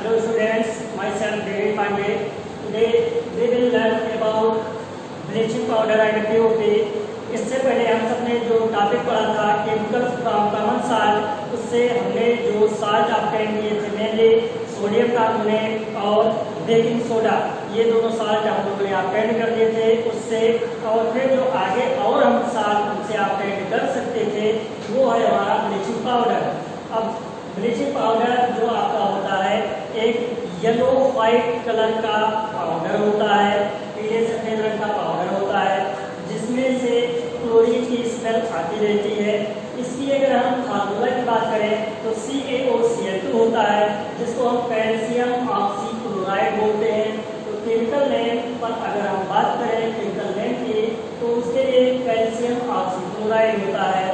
Hello students, myself David Pandey. Today we will learn about bleaching powder and POP. इससे पहले हम सबने जो टॉपिक पढ़ा था केमिकल्स फ्रॉम कॉमन साल्ट, उससे हमने जो साल्ट ऑब्टेन किए थे मेनली सोडियम कार्बोनेट और बेकिंग सोडा, ये दोनों साल्ट हम लोगों ने ऑब्टेन कर लिए थे उससे। और फिर जो आगे और हम साल्ट उनसे ऑब्टेन कर सकते थे वो है हमारा ब्लीचिंग पाउडर। अब ब्लीचिंग पाउडर जो आपका होता है एक येलो व्हाइट कलर का पाउडर होता है, पीले सफेद रंग का पाउडर होता है जिसमें से क्लोरीन की स्मेल आती रहती है। इसकी अगर हम फार्मूला की बात करें तो CaOCl2 होता है जिसको हम कैल्शियम ऑक्सीक्लोराइड बोलते हैं। तो केमिकल नेम पर अगर हम बात करें केमिकल नेम की तो उसके लिए कैल्शियम ऑक्सीक्लोराइड होता है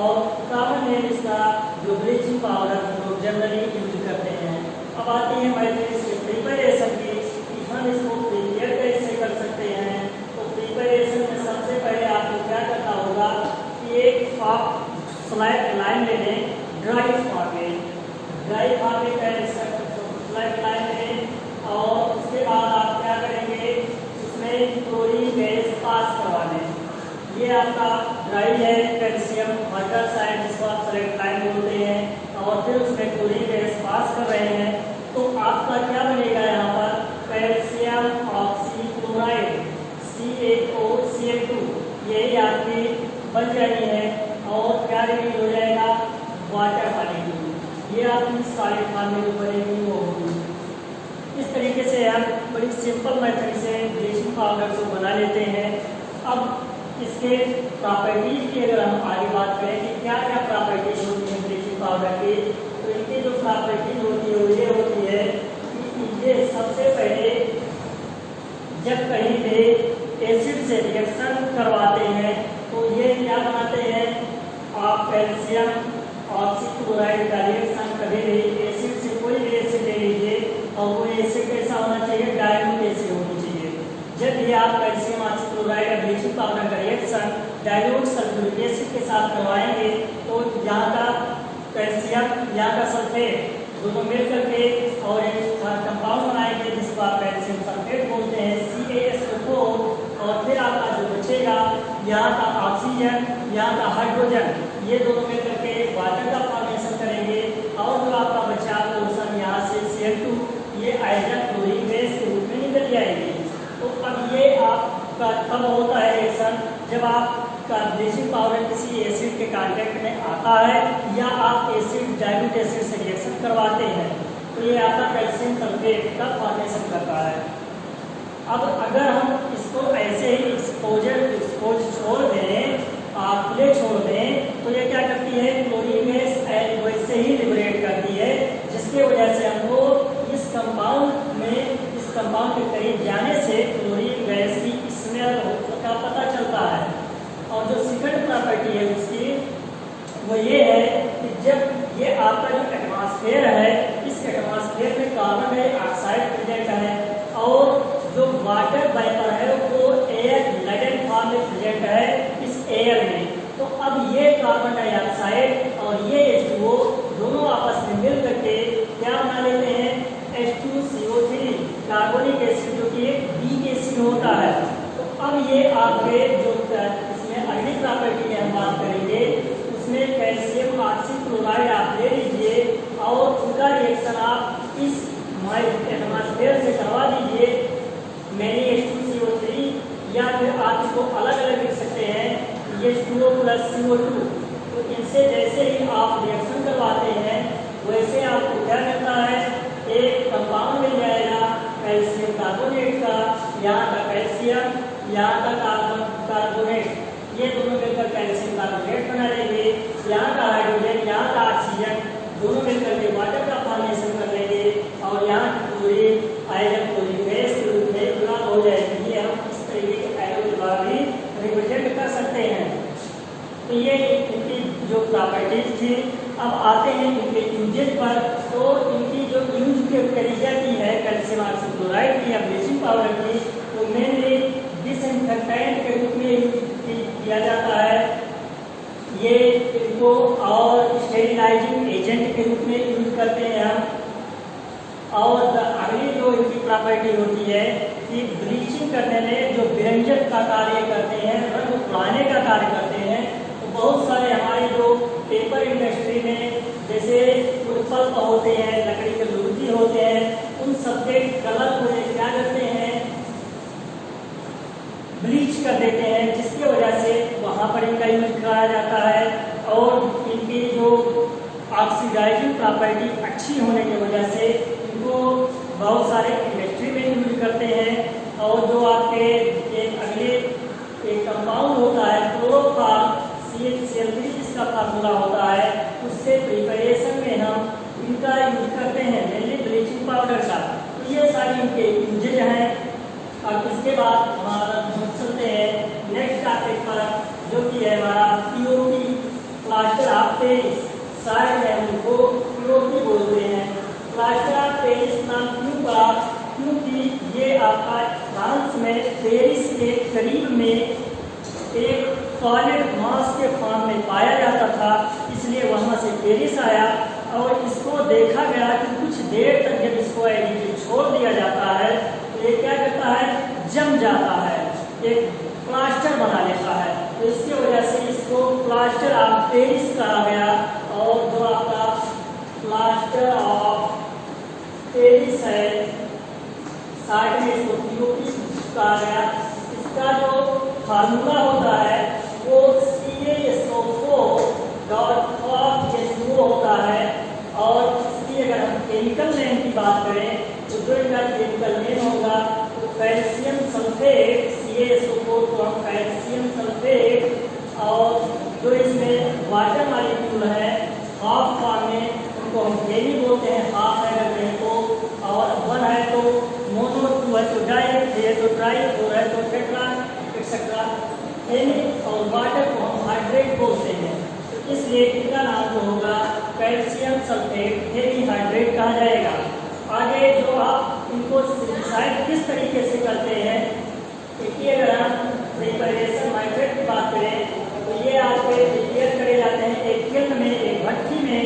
और कॉमन नेम इसका जो ब्लीचिंग पाउडर हम लोग जनरली यूज करते हैं। अब आती है मैथड इसके प्रिपरेशन की कि हम इसको प्रिपेयर कैसे कर सकते हैं। तो प्रिपरेशन में सबसे पहले आपको क्या करना होगा कि एक आप स्लाइड लाइन ले लें ड्राई फॉर्मेट स्लाइड लाइन लें और उसके बाद आप क्या करेंगे उसमें क्लोरीन गैस पास करवा लें। ये आपका ड्राई है कैल्शियम हाइड्रोक्साइड जिसको आप स्लाइड लाइन बोलते हैं और फिर उसमें क्लोरीन गैस पास कर रहे हैं तो आपका क्या बनेगा यहाँ पर कैल्शियम ऑक्सीक्लोराइड CaOCl2 यही आपकी बन जानी है और क्या रिलीज हो जाएगा वाटर बनेगी। ये आपकी सॉलिड फॉर्म में जो बनेगी वो होगी। इस तरीके से हम बड़ी सिंपल मेथड से ब्लीचिंग पाउडर को बना लेते हैं। अब इसके प्रॉपर्टीज की अगर हम आगे बात करें कि क्या क्या प्रॉपर्टीज होती है ब्लीचिंग पाउडर की, तो इनकी जो प्रॉपर्टीज होती है वो ये होती है कि ये सबसे पहले जब कहीं पे एसिड से रिएक्शन करवाते हैं तो ये क्या बनाते हैं, आप कैल्शियम ऑक्सीक्लोराइड का रिएक्शन कभी भी एसिड से कोई भी एसिड ले लीजिए और वो एसिड कैसा होना चाहिए, डाइल्यूट एसिड होनी चाहिए। जब भी आप कैल्शियम ऑक्सीक्लोराइड और ब्लीचिंग पाउडर का रिएक्शन डाइल्यूट सल्फ्यूरिक एसिड के साथ करवाएंगे तो यहाँ का कैल्शियम यहाँ का सल्फेट दोनों मिल करके और एक कंपाउंड बनाएंगे जिसको आप कैल्शियम सल्फेट बोलते हैं CaSO4। और फिर आपका जो बचेगा यहाँ का ऑक्सीजन यहाँ का हाइड्रोजन ये दोनों मिल करके वाटर का फॉर्मेशन करेंगे और जो आपका बचा पोर्शन यहाँ से Cl2 ये आयरन क्लोरीन गैस के रूप में निकल जाएगी। तो अब ये आपका तब होता है रिएक्शन जब आपका ब्लीचिंग पाउडर किसी एसिड के कांटेक्ट में आता है या आप एसिड डाइल्यूट एसिड से रिएक्शन करवाते हैं तो ये आपका कैल्शियम सल्फेट का फॉर्मेशन करता है। अब अगर हम इसको ऐसे ही एक्सपोज छोड़ दें, खुले छोड़ दें तो ये क्या करती है, क्लोरीन गैस वैसे ही लिबरेट करती है जिसके वजह से हमको इस कंपाउंड के करीब जाने से क्लोरीन गैस की स्मेल का पता चलता है। और जो सेकंड प्रॉपर्टी है उसकी वो ये है कि जब ये आपका जो एटमॉस्फेयर है इस एटमॉस्फेयर में कार्बन डाइऑक्साइड प्रेजेंट है और जो वाटर वेपर है वो एयर लेडन फॉर्म में प्रेजेंट है इस एयर में। तो अब ये कार्बन डाइऑक्साइड और ये H2O दोनों आपस में मिल करके क्या बना लेते हैं, H2CO3 कार्बोनिक एसिड जो कि एक वीक एसिड होता है। तो अब ये आपके जो इसमें अगली प्रॉपर्टी हम बात करेंगे उसमें कैल्शियम ऑक्सीक्लोराइड आप ले लीजिए और उसका रिएक्शन आप इस एटमॉस्फेयर से करवा दीजिए मैंने H2CO3 या फिर आप इसको अलग अलग लिख सकते हैं H2O + CO2। तो इनसे जैसे ही आप रिएक्शन करवाते हैं वैसे आपको क्या करता है, एक कंपाउंड मिल जाएगा कैल्शियम कार्बोनेट का, यहाँ का कैल्शियम यहाँ का कार्बोनेट ये दोनों मिलकर कैल्शियम कार्बोनेट बना लेंगे। यहाँ का हाइड्रोजन यहाँ का ऑक्सीजन दोनों मिलकर के वाटर का फॉर्मेशन कर लेंगे और यहाँ की क्लोरीन आयरन क्लोरीन गैस के रूप में गुना हो जाएगी। ये हम इस तरीके के एरो के द्वारा भी रिप्रेजेंट कर सकते हैं। तो ये इनकी जो प्रॉपर्टीज थी। अब आते हैं इनके यूजेज पर। तो इनकी जो यूज करी जाती है कैल्शियम ऑक्सीक्लोराइड की या ब्लीचिंग पाउडर की तो मेनली डिसइंफेक्टेंट के रूप में यूज किया जाता है। ये इनको और स्टेरिलाइजिंग एजेंट के रूप में यूज करते हैं हम। और अगली जो इनकी प्रॉपर्टी होती है कि ब्लीचिंग करने में जो विरंजन का कार्य करते हैं, रंग उड़ाने का कार्य करते हैं, तो बहुत सारे हमारे जो पेपर इंडस्ट्री में जैसे पल्प होते हैं, लकड़ी के लुगदी होते हैं, उन सबके कलर को ये क्या करते हैं, ब्लीच कर देते हैं, जिसकी वजह से वहाँ पर इनका यूज कराया जाता है। और इनकी जो ऑक्सीडाइजिंग प्रॉपर्टी अच्छी होने की वजह से इनको बहुत सारे इंडस्ट्री में यूज करते हैं। और जो आपके एक अगले एक कंपाउंड होता है क्लोरोफॉर्म CH3 जिसका फार्मूला होता है, उससे प्रिपरेशन में हम इनका यूज करते हैं, मेनली ब्लीचिंग पाउडर का। तो ये सारी इनके यूजेज हैं। अब इसके बाद हमारा हम चलते हैं नेक्स्ट टॉपिक पर, जो कि है हमारा POP plaster of Paris. Side में हम इनको POP बोलते हैं। प्लास्टर ऑफ पेरिस नाम क्यों पड़ा? क्योंकि ये आपका फ्रांस में पेरिस के करीब में एक सॉलिड मास के फॉर्म में पाया जाता था, इसलिए वहाँ से पेरिस आया। और इसको देखा गया कि कुछ देर तक जब इसको एडिटिव छोड़ दिया जाता है तो ये क्या करता है, जम जाता है, एक प्लास्टर बना लेता है। तो इसकी वजह से इसको प्लास्टर ऑफ पेरिस कहा गया। और जो आपका प्लास्टर ऑफ पेरिस है, साइड में इसको POP कहा गया। इसका जो फार्मूला होता है वो CaSO4.H2O होता है। और इसकी अगर हम केमिकल नेम की बात करें तो जो इनका केमिकल नेम होगा तो कैल्शियम सल्फेट, CaSO4 को हम कैल्शियम सल्फेट। और जो इसमें वाटर मॉलिक्यूल है हाफ फॉर्म में, उनको हम केमी बोलते हैं, हाफ है अगर कहीं तो, और वन है तो मोनो, टू है तो डाई, थ्री है तो ट्राई, फोर है तो टेट्रा एक्सेट्रा। और वाटर को हम हाइड्रेट बोलते हैं, तो इसलिए इनका नाम जो होगा कैल्शियम सल्फेट हेवी हाइड्रेट कहा जाएगा। आगे जो आप इनको सिंथेसाइज किस तरीके से करते हैं, देखिए अगर हम प्रिपरेशन मेथड की बात करें तो ये आपके प्रिपेयर करे जाते हैं एक किल्न में, एक भट्टी में।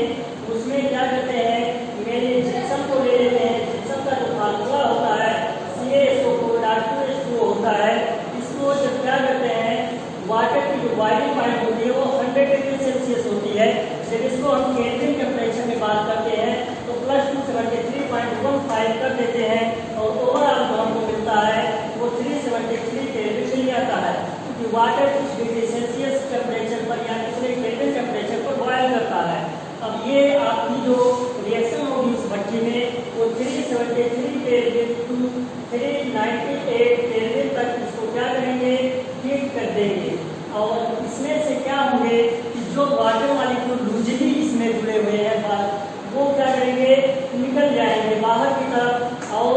उसमें क्या करते हैं, मेरे जिप्सम को ले लेते हैं। जिप्सम का जो फार्मूला होता है CaSO4.2H2O होता है। इसको जब क्या करते हैं, वाटर की जो बॉइलिंग पॉइंट होती है वो 100 डिग्री सेल्सियस होती है। जब इसको हम केल्विन टेम्परेचर में बात करते हैं तो +273.15 कर देते हैं, और ओवरऑल जो हमको मिलता है वो 373 केल्विन मिल जाता है, क्योंकि वाटर कुछ डिग्री सेल्सियस टेम्परेचर पर या कितने केल्विन टेम्परेचर पर बॉयल करता है। अब ये आपकी जो रिएक्शन होगी इस भट्टी में वो 373 केल्विन टू 398 केल्विन तक इसको क्या करेंगे, हीट कर देंगे। और इसमें से क्या होंगे कि जो वाटर मॉलिक्यूल लूजली इसमें जुड़े हुए हैं वो क्या करेंगे, निकल जाएंगे बाहर की तरफ। और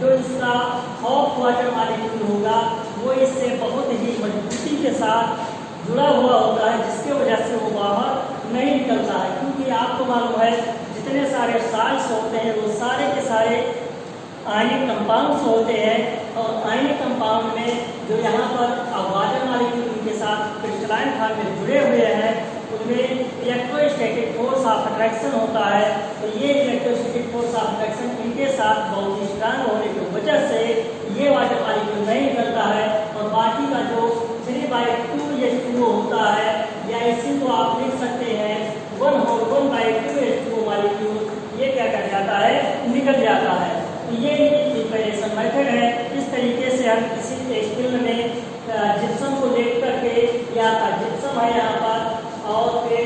जो इसका हॉट वाटर मॉलिक्यूल होगा वो इससे बहुत ही मजबूती के साथ जुड़ा हुआ होता है, जिसके वजह से वो बाहर नहीं निकलता है। क्योंकि आपको मालूम है जितने सारे साल्ट्स होते हैं वो सारे के सारे आयनिक कंपाउंड्स होते हैं। और आयनिक कंपाउंड में जो यहाँ पर वाटर मॉलिक्यूल उनके साथ क्रिस्टलाइन फॉर्म में जुड़े हुए हैं, उनमें इलेक्ट्रोस्टैटिक फोर्स ऑफ अट्रैक्शन होता है। तो ये इलेक्ट्रोस्टैटिक फोर्स ऑफ अट्रैक्शन इनके साथ बहुत ही स्ट्रांग होने की वजह से ये वाटर मॉलिक्यूल नहीं निकलता है। और बाकी का जो 3/2H2O होता है, या इसी को आप लिख सकते हैं 1/2H2O मॉलिक्यूल, ये क्या कर जाता है, निकल जाता है। तो ये प्रिपरेशन मेथड है। इस तरीके से हम किसी स्टील में जिप्सम को देख करके, या जिप्सम है यहाँ पर, और फिर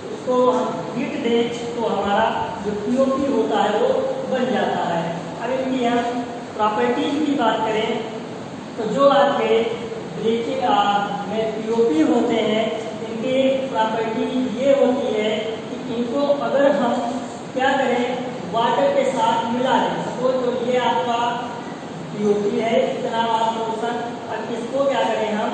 उसको हम हीट दें तो हमारा जो POP होता है वो बन जाता है। अब इनकी हम प्रॉपर्टीज की बात करें तो जो आपके ब्लीचिंग में POP होते हैं, इनकी प्रॉपर्टी ये होती है कि इनको अगर हम क्या करें, वाटर के साथ मिला दें। सपोज तो ये आपका POP है, इतना पोर्शन। अब इसको क्या करें, हम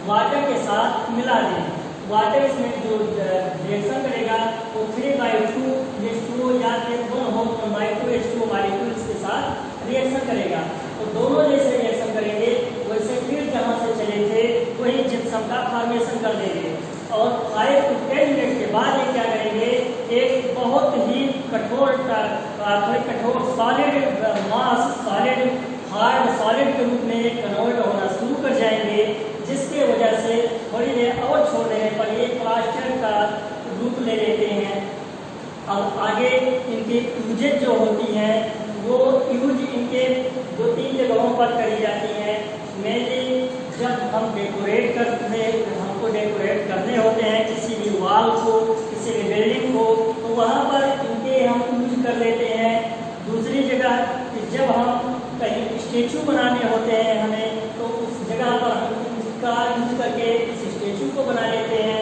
वाटर के साथ मिला दें। वाटर इसमें जो रिएक्शन करेगा वो 3/2H2O या फिर 1/2H2O मॉलिक्यूल्स के साथ रिएक्शन करेगा। तो दोनों जैसे रिएक्शन करेंगे वैसे फिर जहाँ से चले थे वही जिप्सम का फॉर्मेशन कर देंगे। और 5 to 10 मिनट के बाद ये क्या करेंगे, एक बहुत ही कठोर थोड़ी कठोर सॉलिड मास सॉलिड हार्ड सॉलिड के रूप में कन्वर्ट होना शुरू कर जाएंगे, जिसके वजह से थोड़ी देर और छोड़ देने पर ये प्लास्टर का रूप ले लेते हैं। अब आगे इनकी यूजेज जो होती हैं वो यूज इनके 2-3 जगहों पर करी जाती हैं। मेनली जब हम हमको डेकोरेट करने होते हैं किसी भी वॉल को, किसी भी बिल्डिंग को, तो वहाँ पर इनके हम यूज कर लेते हैं। दूसरी जगह जब हम कहीं स्टेचू बनाने होते हैं हमें, तो उस जगह पर हम इनका यूज करके इस स्टेचू को बना लेते हैं।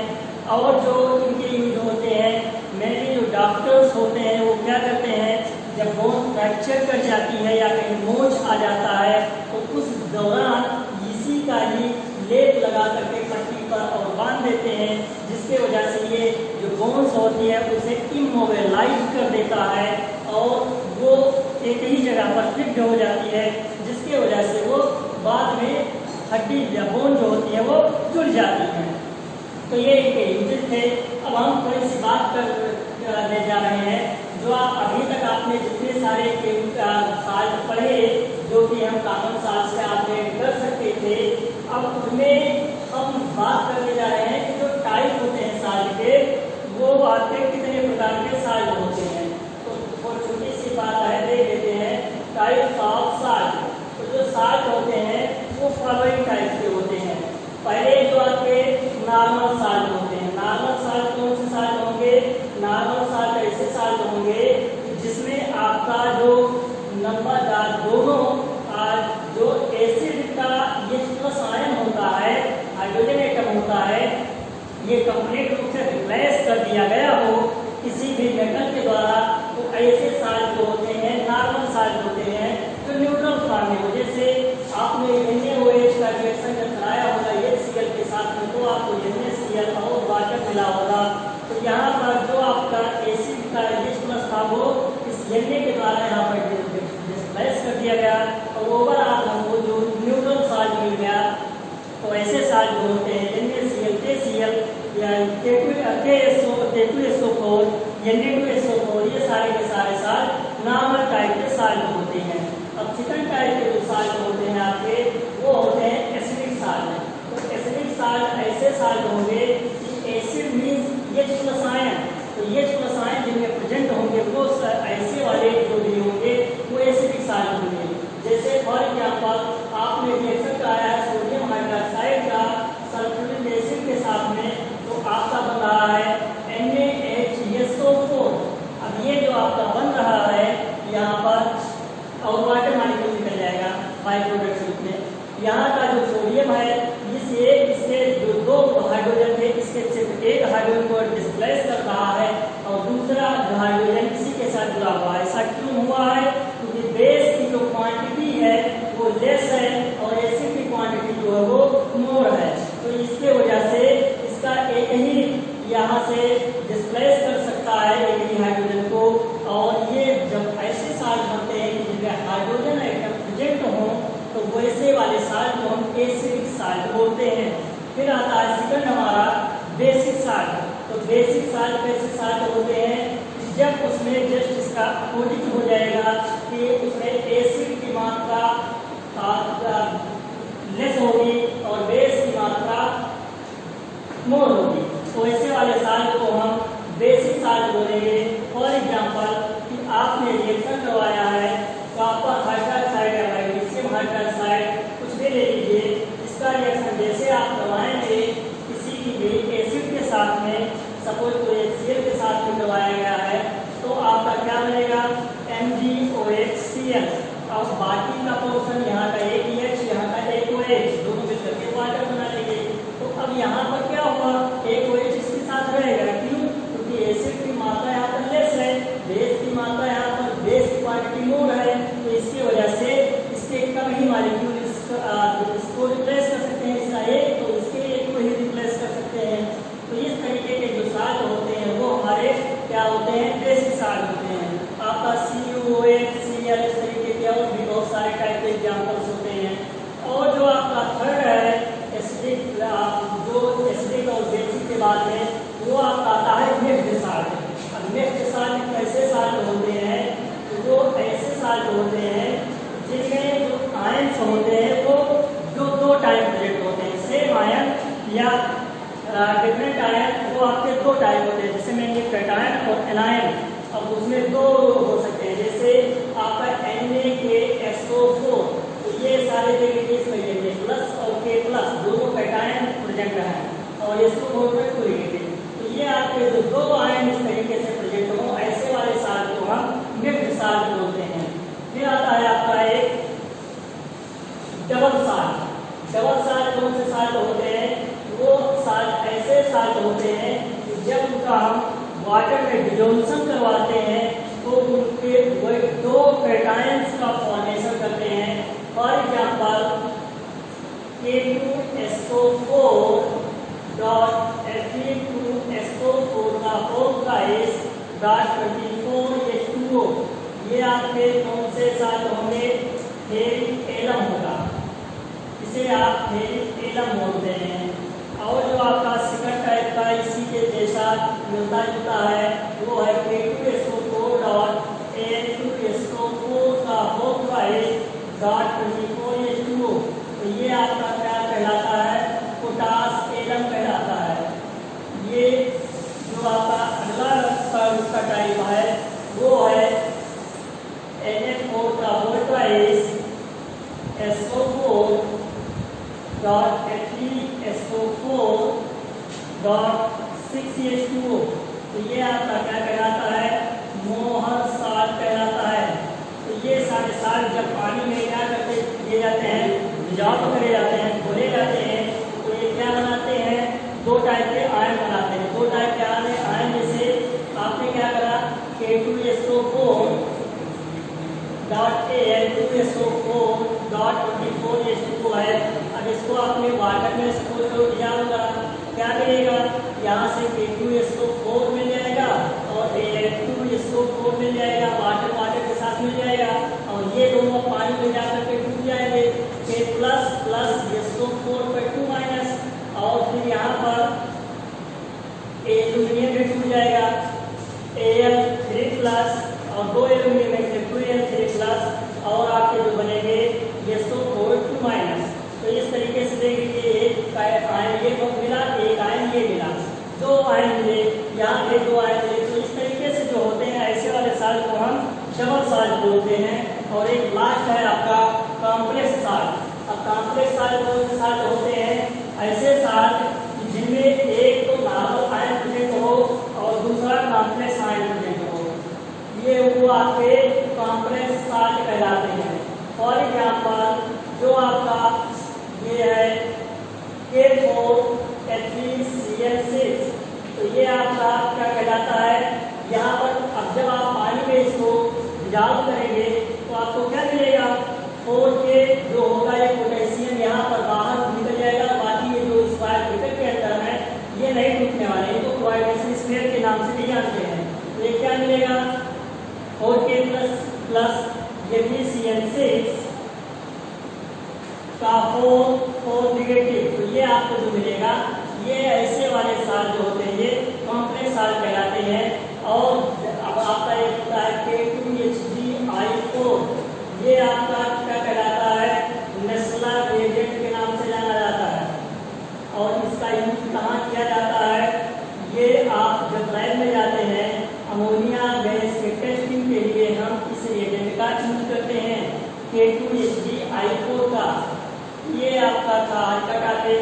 और जो इनके यूज होते हैं, मेनली जो डॉक्टर्स होते हैं वो क्या करते हैं, जब बोन फ्रैक्चर कर जाती है या कहीं मोच आ जाता है तो उस दौरान इसी का ही लेप लगा करके पट्टी पर और बांध देते हैं, जिसके वजह से ये जो बोन्स होती है उसे इमोबिलाइज कर देता है और वो एक ही जगह पर फिक्स हो जाती है, जिसके वजह से वो बाद में हड्डी या बोन जो होती है वो जुड़ जाती है। तो ये इनके यूजेस थे। अब हम थोड़ी सी बात करने जा रहे हैं जो अभी तक आपने जितने सारे साल पढ़े, जो कि हम कानून साल से आपने कर सकते थे, अब उनमें हम बात करने जा रहे हैं कि जो टाइप होते हैं साल के, वो आपके कितने प्रकार के साल होते हैं। तो छोटी सी बात है, देख लेते हैं टाइप्स ऑफ साल। तो जो साल होते हैं वो फॉलोइंग टाइप के होते हैं। पहले जो आपके नॉर्मल साल होते हैं। नॉर्मल साल कौन से साल होंगे? नॉर्मल साल ऐसे साल होंगे जिसमें आपका जो नंबरदार दोनों जो एसिड का ये प्लस आयन होता है, हाइड्रोजन एटम होता है, ये कंप्लीट रूप से रिप्लेस कर दिया गया हो किसी भी मेटल के द्वारा, तो ऐसे साल जो होते हैं नॉर्मल साल होते हैं जो न्यूट्रल फॉर्म में हो। जैसे आपने NaOH का रिएक्शन जब कराया होगा HCl के साथ में, तो आपको NaCl और वाटर मिला होगा। तो यहाँ पर जो आपका एसिड का H प्लस था वो इस Na के द्वारा यहाँ पर डिस्प्लेस कर दिया गया और ओवरऑल हमको जो न्यूट्रल साल्ट मिल गया। तो ऐसे साल्ट जो होते हैं NaCl, KCl या K2SO4, Na2SO4, ये सारे के सारे साल्ट नॉर्मल टाइप के साल्ट होते हैं। अब सेकंड टाइप के जो साल्ट होते हैं आपके, वो होते हैं एसिडिक साल्ट। तो एसिडिक साल्ट ऐसे साल्ट होंगे कि acid means H plus ion, तो H प्लस आयन जिनमें प्रेजेंट होंगे वो ऐसे वाले जो भी होंगे वो एसिडिक साल्ट होंगे। जैसे फॉर एग्जाम्पल आपने रिएक्शन कराया है सोडियम हाइड्रोक्साइड का सल्फ्यूरिक एसिड के साथ में, तो आपका बन रहा है NaHSO4। अब ये जो आपका बन रहा है यहाँ पर और वाटर मॉलिक्यूल निकल जाएगा बाई प्रोडक्ट रूप में। यहाँ का जो सोडियम है इसके जो 2 हाइड्रोजन थे, इसके सिर्फ एक हाइड्रोजन को डिस्प्लेस कर रहा है और दूसरा हाइड्रोजन इसी के साथ जुड़ा हुआ है। ऐसा क्यों हुआ है? क्योंकि बेस की जो क्वांटिटी है वो लेस है और एसिड की क्वांटिटी जो है वो मोर है। तो इसके वजह से इसका एक ही यहाँ से डिस्प्लेस कर सकता है एक ही हाइड्रोजन को। और ये जब ऐसे साल्ट बनते हैं कि जिनमें हाइड्रोजन एटम प्रेजेंट हो, तो वैसे वाले साल्ट को हम एसिडिक साल्ट बोलते हैं। फिर आता है सेकंड हमारा बेसिक साल्ट। तो बेसिक साल्ट कैसे साल्ट होते हैं? जब उसमें जस्ट इसका अपोजिट हो जाएगा कि उसमें एसिड की मात्रा लेस होगी और बेस की मात्रा मोर होगी, तो ऐसे वाले साल्ट को हम बेसिक साल्ट बोलेंगे। फॉर एग्जांपल कि आपने रिएक्शन करवाया है कॉपर हाइड्रोक्साइड या मैग्नीशियम हाइड्रोक्साइड, कुछ भी ले लीजिए, इसका रिएक्शन जैसे आप करवाएंगे किसी भी एसिड के साथ में, सपोज तो HCl के साथ में करवाया गया है, तो आपका क्या बनेगा? MgOHCl। होते हैं जिनमें जो आयन्स होते हैं वो जो दो टाइप प्रेजेंट होते हैं, सेम आयन या डिफरेंट आयन, वो आपके दो टाइप होते हैं, जैसे मैं ये कैटायन और एनायन। अब उसमें दो हो सकते हैं, जैसे आपका NaKSO4, तो ये सारे नेगेटिव लिखेंगे, प्लस और K प्लस दोनों कैटायन प्रेजेंट है, और इसको बोल में टू लिखेंगे। तो ये आपके जो दो आयन इस तरीके से प्रेजेंट हो, ऐसे वाले साल्ट को हम मिक्स्ड साल्ट बोलते हैं। फिर आता है आपका एक डबल साल्ट। डबल साल्ट कौन से साल्ट होते हैं? वो साल्ट ऐसे साल्ट होते हैं जब उनका हम वाटर में डिजोल्यूशन करवाते हैं तो उनके वही दो कैटायंस का फॉर्मेशन करते हैं। For example K2SO4 dot Fe2SO4 का होल प्राइस डॉट 24H2O, ये आपके कौन से साल्ट होंगे? फेरिक एलम होगा, इसे आप फेरिक एलम बोलते हैं। और जो आपका सेकंड टाइप का इसी के जैसा मिलता जुलता है वो है K2SO4 डॉट Na2SO4 का होल प्राइस डॉट 24H2O, तो ये आपका क्या कहलाता है? पोटास एलम कहलाता है। ये जो आपका अगला उसका टाइप है वो है Na4 का whole price SO4 dot FeSO4 dot 6H2O, तो ये आपका क्या कहलाता है? मोहर साल्ट कहलाता है। तो ये सारे साल्ट जब पानी में क्या करते दिए जाते हैं, डिजॉल्व करे जाते हैं, घोले जाते हैं, तो ये क्या बनाते हैं? दो टाइप के आयन बनाते हैं। दो टाइप के आयन जैसे आपने क्या करा, K2SO4 dot Al2SO4 dot 24H2O है। अब इसको आपने वाटर में सपोज करो डिजॉल्व करा, क्या मिलेगा? यहाँ से K2SO4 मिल जाएगा और Al2SO4 मिल जाएगा, वाटर वाटर के साथ मिल जाएगा, और ये दोनों पानी में जाकर के टूट जाएंगे, K प्लस प्लस SO4 पर 2 माइनस, और फिर यहाँ पर एल्यूमिनियम भी टूट जाएगा, Al3 प्लस और दो एल्यूमिनियम में से 2Al3 प्लस, और आपके जो बनेंगे SO4 2 माइनस। तो इस तरीके से देखिए एक आयन ये मिला, एक आयन ये मिला, दो आयन मिले, यहाँ पे दो आयन मिले। तो इस तरीके से जो होते हैं ऐसे वाले साल्ट को हम डबल साल्ट बोलते हैं। और एक लास्ट है आपका कॉम्प्लेक्स साल्ट। अब कॉम्प्लेक्स साल्ट कौन से साल्ट होते हैं? ऐसे साल्ट जिनमें एक तो नॉर्मल आयन प्रेजेंट हो और दूसरा कॉम्प्लेक्स आयन प्रेजेंट हो, ये वो आपके कॉम्प्लेक्स साल्ट कहलाते हैं। फॉर एग्जांपल जो आपका ये है K4Fe3Cl6, तो ये आपका क्या कहलाता है? यहाँ पर अब जब आप पानी में इसको डिजॉल्व करेंगे तो आपको क्या मिलेगा? 4K जो होगा ये पोटेशियम यहाँ पर बाहर निकल जाएगा, बाकी ये जो स्क्वायर ब्रैकेट के अंदर है ये नहीं टूटने वाले, इनको कोऑर्डिनेशन स्क्वायर के नाम से भी जानते हैं। तो ये क्या मिलेगा? 4K प्लस Fe3Cl6 का 4 नेगेटिव, तो ये आपको जो मिलेगा ये ऐसे वाले साल्ट जो होते हैं ये कॉम्प्लेक्स साल्ट कहलाते हैं। और अब आपका एक होता है K2HgI4, ये आपका क्या कहलाता है? नेस्लर रिएजेंट के नाम से जाना जाता है, और इसका यूज कहाँ किया जाता है? ये आप जब लैब में जाते हैं अमोनिया गैस के टेस्टिंग के लिए हम इस रिएजेंट का यूज करते हैं, K2HgI4 का। ये आपका था आज का टॉपिक।